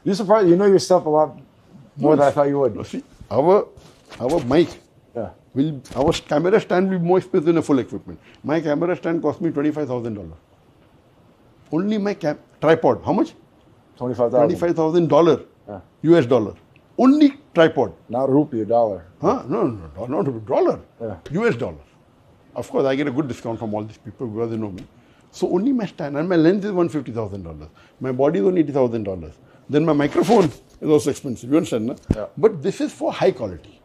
You surprised? You know your stuff a lot more than I thought you would. See, our mic, Yeah. our camera stand will be more expensive than a full equipment. My camera stand cost me $25,000. Only my tripod. How much? $25,000. $25,000 US dollar. Only tripod. Not rupee, $1. Huh? No, not dollar. Yeah. US dollar. Of course, I get a good discount from all these people because they know me. So only my stand and my lens is $150,000. My body is only $80,000. Then my microphone is also expensive. You understand? No? Yeah. But this is for high quality.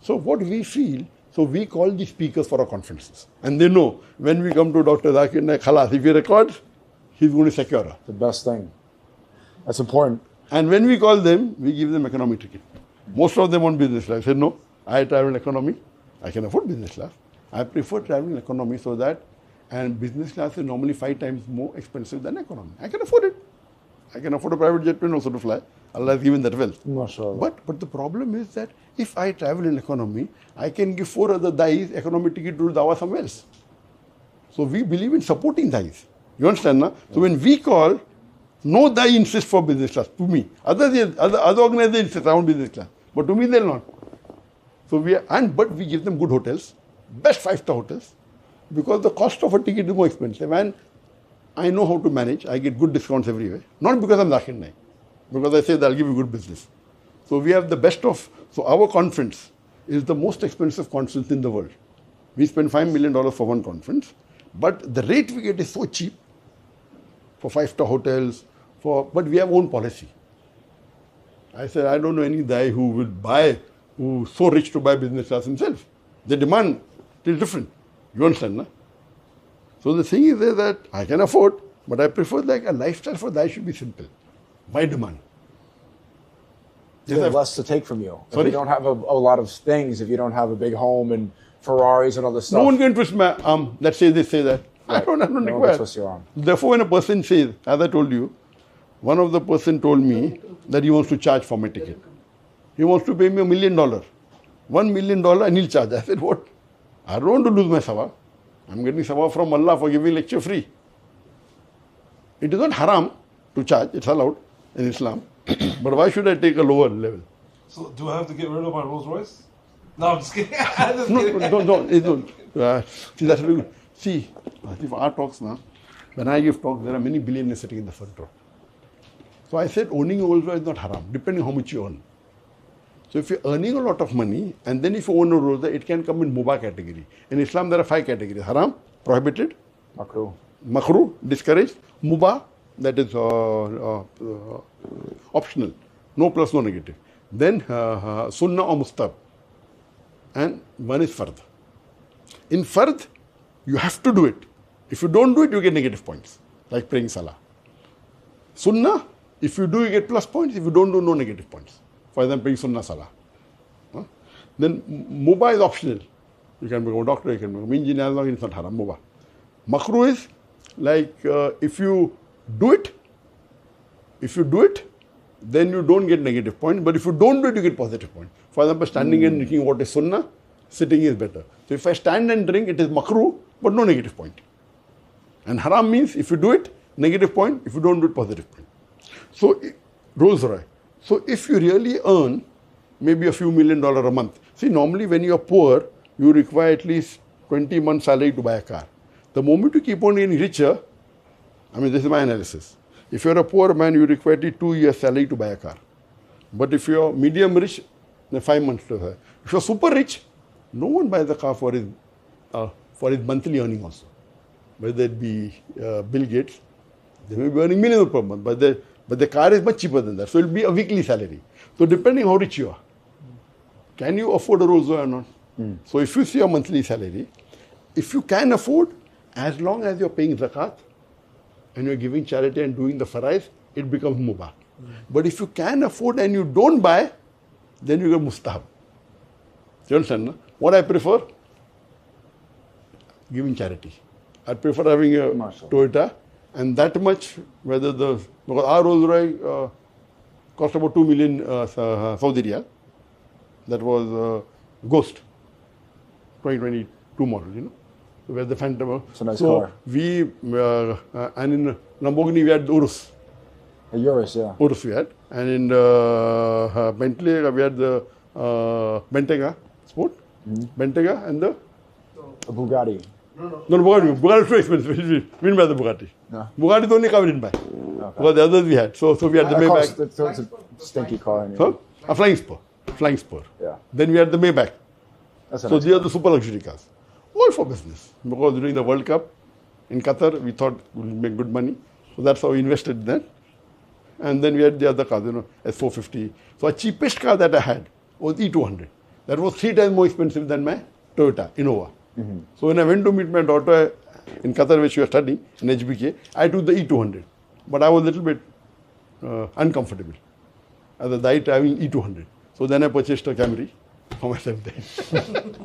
So what we feel, so we call the speakers for our conferences. And they know when we come to Dr. Zakir Naik, khalas, if he records, he's going to secure us. The best thing. That's important. And when we call them, we give them economy ticket. Most of them want business class. I said, no, I travel economy. I can afford business class. I prefer traveling economy so that, and business class is normally 5 times more expensive than economy. I can afford it. I can afford a private jet plane also to fly. Allah has given that wealth. MashaAllah. But the problem is that if I travel in economy, I can give 4 other dais economy ticket to Dawah somewhere else. So we believe in supporting dais. You understand, na? So when we call, no dai insists for business class to me. Other organizations insist on business class, but to me they'll not. So but we give them good hotels, best 5-star hotels, because the cost of a ticket is more expensive, and I know how to manage. I get good discounts everywhere. Not because I'm Zakir Naik, because I say that I'll give you good business. So we have the best of. So our conference is the most expensive conference in the world. We spend $5 million for one conference, but the rate we get is so cheap for 5-star hotels. But we have own policy. I said, I don't know any guy who's so rich to buy business class himself. The demand is different. You understand, no? So the thing is that I can afford, but I prefer like a lifestyle for that should be simple. My demand. They have less to take from you. Sorry? If you don't have a lot of things, if you don't have a big home and Ferraris and all this stuff. No one can twist my arm. Let's say this, say that. Right. I don't No one require. can twist your arm. Therefore, when a person says, as I told you, one of the person told me that he wants to charge for my ticket. He wants to pay me $1 million. $1 million and he'll charge. I said, what? I don't want to lose my sawab. I'm getting sawab from Allah for giving lecture free. It is not haram to charge. It's allowed in Islam. But why should I take a lower level? So do I have to get rid of my Rolls Royce? No, I'm just kidding. I'm just No, kidding. see, that's very good. See, for our talks now, when I give talks, there are many billionaires sitting in the front row. So I said owning a Rolls Royce is not haram, depending on how much you earn. So if you're earning a lot of money, and then if you own a Rolls Royce, it can come in Mubah category. In Islam, there are 5 categories. Haram, prohibited. Makruh. Makruh, discouraged. Mubah, that is optional. No plus, no negative. Then Sunnah or Mustab. And one is Fard. In Fard, you have to do it. If you don't do it, you get negative points, like praying Salah. Sunnah, if you do, you get plus points. If you don't do, no negative points. For example, praying Sunnah Salah. Then Mubah is optional. You can become a doctor, you can become an engineer, as long as it's not haram. Mubah. Makruh is like if you do it, then you don't get negative points. But if you don't do it, you get positive points. For example, standing and drinking water is sunnah, sitting is better. So if I stand and drink, it is makruh, but no negative point. And haram means if you do it, negative point. If you don't do it, positive point. So Rolls Royce. So if you really earn maybe a few $1 million a month. See, normally when you are poor, you require at least 20 months salary to buy a car. The moment you keep on getting richer, I mean, this is my analysis. If you're a poor man, you require 2 years salary to buy a car. But if you're medium rich, then 5 months to buy. If you're super rich, no one buys a car for his monthly earning also. Whether it be Bill Gates, they may be earning millions per month, but the car is much cheaper than that. So it will be a weekly salary. So depending how rich you are, can you afford a Rolls Royce or not? So if you see your monthly salary, if you can afford, as long as you're paying zakat and you're giving charity and doing the farais, it becomes mubah. But if you can afford and you don't buy, then you get mustahab. You understand? No? What I prefer? Giving charity. I prefer having a Toyota, and that much, because our Rolls Royce cost about 2 million Saudi Riyal. That was Ghost, 2022 model, you know. So we had the Phantom. It's a nice car. We, and in Lamborghini we had the Urus. A Urus, yeah. Urus we had. And in Bentley, we had the Bentayga Sport. Bentayga and the... A Bugatti. No, Bugatti. Bugatti is too expensive. We didn't buy the Bugatti. No. Bugatti is the only car we didn't buy. Okay. Because the others we had. So we had the Maybach. It's a stinky car. Anyway. So, a Flying Spur. Flying Spur. Yeah. Then we had the Maybach. That's a So nice these are the super luxury cars. All for business. Because during the World Cup in Qatar, we thought we'll make good money. So that's how we invested then. And then we had the other cars, S450. So the cheapest car that I had was E200. That was 3 times more expensive than my Toyota Innova. So when I went to meet my daughter in Qatar, where she was studying in HBK, I took the E200. But I was a little bit uncomfortable at the night having E200. So then I purchased a Camry for myself then.